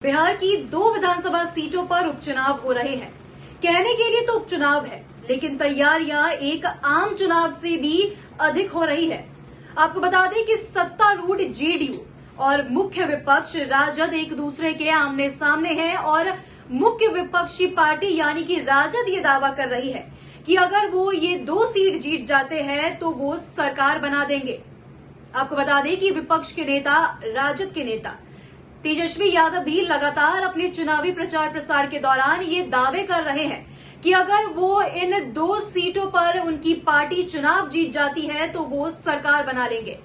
बिहार की 2 विधानसभा सीटों पर उपचुनाव हो रहे हैं। कहने के लिए तो उपचुनाव है, लेकिन तैयारियां एक आम चुनाव से भी अधिक हो रही है। आपको बता दें कि सत्तारूढ़ जेडीयू और मुख्य विपक्ष राजद एक दूसरे के आमने सामने हैं और मुख्य विपक्षी पार्टी यानी कि राजद ये दावा कर रही है कि अगर वो ये 2 सीट जीत जाते हैं तो वो सरकार बना देंगे। आपको बता दें कि विपक्ष के नेता, राजद के नेता तेजस्वी यादव भी लगातार अपने चुनावी प्रचार प्रसार के दौरान ये दावे कर रहे हैं कि अगर वो इन 2 सीटों पर उनकी पार्टी चुनाव जीत जाती है तो वो सरकार बना लेंगे।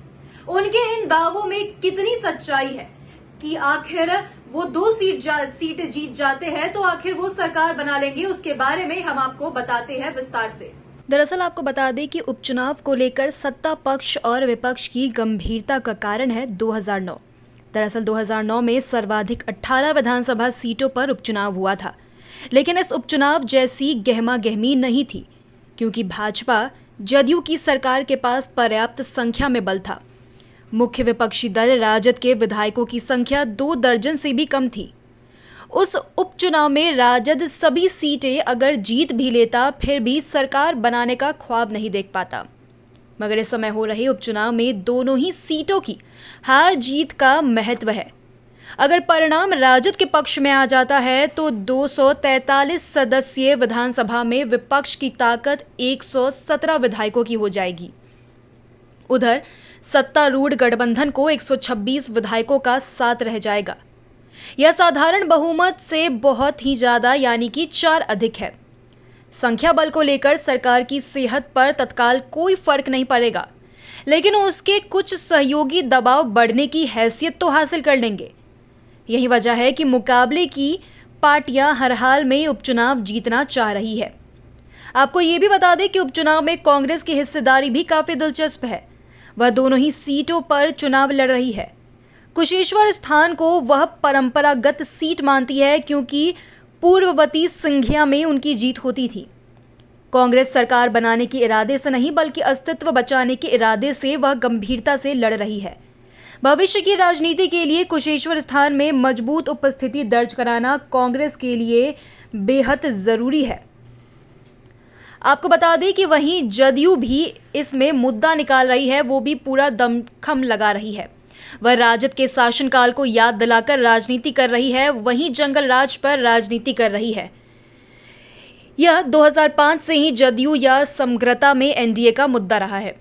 उनके इन दावों में कितनी सच्चाई है कि आखिर वो 2 सीट जीत जाते हैं तो आखिर वो सरकार बना लेंगे, उसके बारे में हम आपको बताते हैं विस्तार से। दरअसल आपको बता दें कि उपचुनाव को लेकर सत्ता पक्ष और विपक्ष की गंभीरता का कारण है 2009। दरअसल 2009 में सर्वाधिक 18 विधानसभा सीटों पर उपचुनाव हुआ था, लेकिन इस उपचुनाव जैसी गहमा-गहमी नहीं थी, क्योंकि भाजपा जदयू की सरकार के पास पर्याप्त संख्या में बल था। मुख्य विपक्षी दल राजद के विधायकों की संख्या 2 दर्जन से भी कम थी। उस उपचुनाव में राजद सभी सीटें अगर जीत भी लेता, फिर भी सरकार बनाने का ख्वाब नहीं देख पाता। मगर इस समय हो रहे उपचुनाव में दोनों ही सीटों की हार जीत का महत्व है। अगर परिणाम राजद के पक्ष में आ जाता है तो 243 सदस्यीय विधानसभा में विपक्ष की ताकत 117 विधायकों की हो जाएगी। उधर सत्तारूढ़ गठबंधन को 126 विधायकों का साथ रह जाएगा। यह साधारण बहुमत से बहुत ही ज्यादा यानी कि 4 अधिक है। संख्या बल को लेकर सरकार की सेहत पर तत्काल कोई फर्क नहीं पड़ेगा, लेकिन उसके कुछ सहयोगी दबाव बढ़ने की हैसियत तो हासिल कर लेंगे। यही वजह है कि मुकाबले की पार्टियां हर हाल में उपचुनाव जीतना चाह रही है। आपको ये भी बता दें कि उपचुनाव में कांग्रेस की हिस्सेदारी भी काफी दिलचस्प है। वह दोनों ही सीटों पर चुनाव लड़ रही है। कुशेश्वर स्थान को वह परंपरागत सीट मानती है, क्योंकि पूर्ववती सिंधिया में उनकी जीत होती थी। कांग्रेस सरकार बनाने के इरादे से नहीं, बल्कि अस्तित्व बचाने के इरादे से वह गंभीरता से लड़ रही है। भविष्य की राजनीति के लिए कुशेश्वर स्थान में मजबूत उपस्थिति दर्ज कराना कांग्रेस के लिए बेहद जरूरी है। आपको बता दें कि वहीं जदयू भी इसमें मुद्दा निकाल रही है, वो भी पूरा दमखम लगा रही है। वह राजद के शासनकाल को याद दिलाकर राजनीति कर रही है, वहीं जंगल राज पर राजनीति कर रही है। यह 2005 से ही जदयू या समग्रता में एनडीए का मुद्दा रहा है।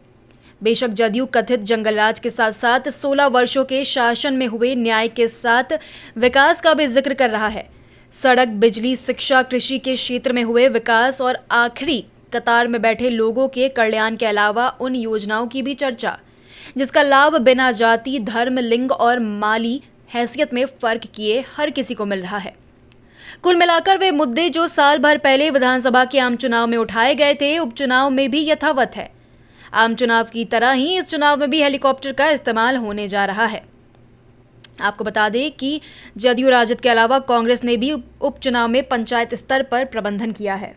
बेशक जदयू कथित जंगल राज के साथ साथ 16 वर्षों के शासन में हुए न्याय के साथ विकास का भी जिक्र कर रहा है। सड़क, बिजली, शिक्षा, कृषि के क्षेत्र में हुए विकास और आखिरी कतार में बैठे लोगों के कल्याण के अलावा उन योजनाओं की भी चर्चा, जिसका लाभ बिना जाति, धर्म, लिंग और माली हैसियत में फर्क किए हर किसी को मिल रहा है। कुल मिलाकर वे मुद्दे जो साल भर पहले विधानसभा के आम चुनाव में उठाए गए थे, उपचुनाव में भी यथावत है। आम चुनाव की तरह ही इस चुनाव में भी हेलीकॉप्टर का इस्तेमाल होने जा रहा है। आपको बता दें कि जदयू राजद के अलावा कांग्रेस ने भी उपचुनाव में पंचायत स्तर पर प्रबंधन किया है।